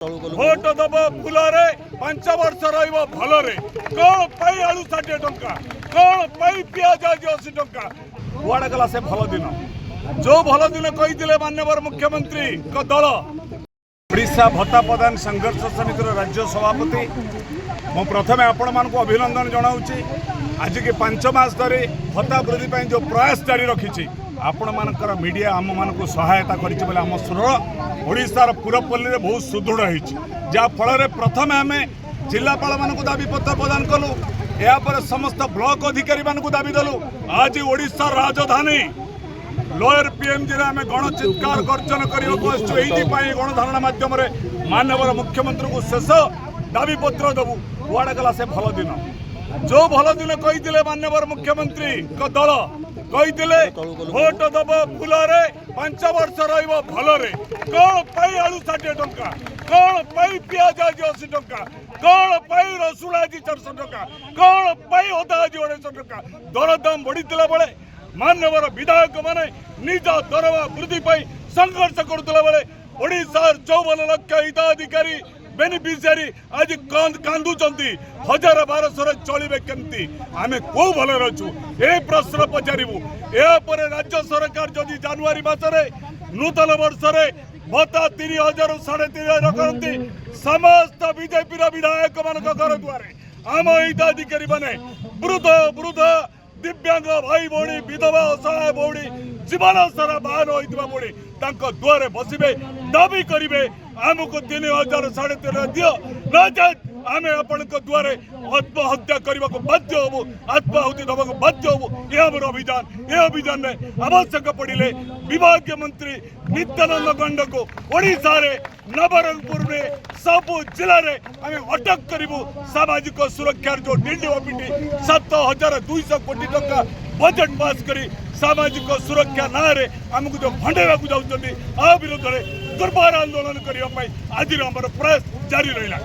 Vote दब फुलरे 5 वर्ष रलरे कौन पाई आलू 60 टंका कौन पाई पियाज आज 80 टंका कुआड़े गला से भल दिन जो भल दिन कही माननीय मुख्यमंत्री दल ओडिशा भत्ता प्रदान संघर्ष समितिर राज्य सभापति मु प्रथमे आपण मानक अभिनंदन जनाऊँगी आज के 5 मास धरी भत्ता वृद्धि जो प्रयास जारी रखी आपण मानकर मीडिया आम मानक सहायता करम सुर ओडिशार पुरपल्ली बहुत सुदृढ़ होगा फल प्रथम आम जिलापाल मानक दाबी पत्र प्रदान कलु यापर समस्त ब्लॉक अधिकारी मानक दाबी देलु आज ओडिशा राजधानी लोअर पीएमजी रे आम गणचित्कार गर्जन करने गणधारणा मध्यम माननीय मुख्यमंत्री को शेष दाबी पत्र देवु कुआड़े गला से भल दिन जो भल दिन कही माननीय मुख्यमंत्री दल कही भोट दब फुलरे 5 वर्ष रलरे कौन पाई आलू 60 टंका कौन पाई पियाज आज 80 टंका कौन पाई रसुण आज 400 टंका कौन पाई अदा आज 150 टंका दरदाम बढ़ी बेले मान्यवर विधायक माने निज दरवा वृद्धि संघर्ष करुला बेले ओडिशा 54 लाख हिताधिकारी बेनिफिशियरी आज कांदुचंती 1000-1200 चलिबे केमती आमे को भले रचु ए प्रश्न पचारिबु यापर राज्य सरकार जदि जनवरी मासरे नूतन वर्ष रे भत्ता 3000 3500 करती समस्त बीजेपी विधायक मान घर द्वारे आम हिताधिकारी माने वृद्ध दिव्यांग भाई भौणी विधवा असहाय भौणी जीवन सारा बाहन होता भौणी दुआरे बसबे दाबी करेंगे आमको 3000 3500 दियो न आम आपण द्वारे आत्महत्या करने को बाध्य हबू आत्माहुति दबा बाध्य हबू यह अभियान ये अभियान में आवश्यक पड़े विभागीय मंत्री नित्यानंद गंड को ओडिशा रे नवरंगपुर में सब जिले में आम अटक करूँ सामाजिक सुरक्षा जो डीडीओपीटी 7200 कोटी टंका बजेट पास करी सामाजिक सुरक्षा ना आमको जो भंडेवा जाऊँच आ विरोध में दुर्बार आंदोलन करने आज प्रयास जारी रहा।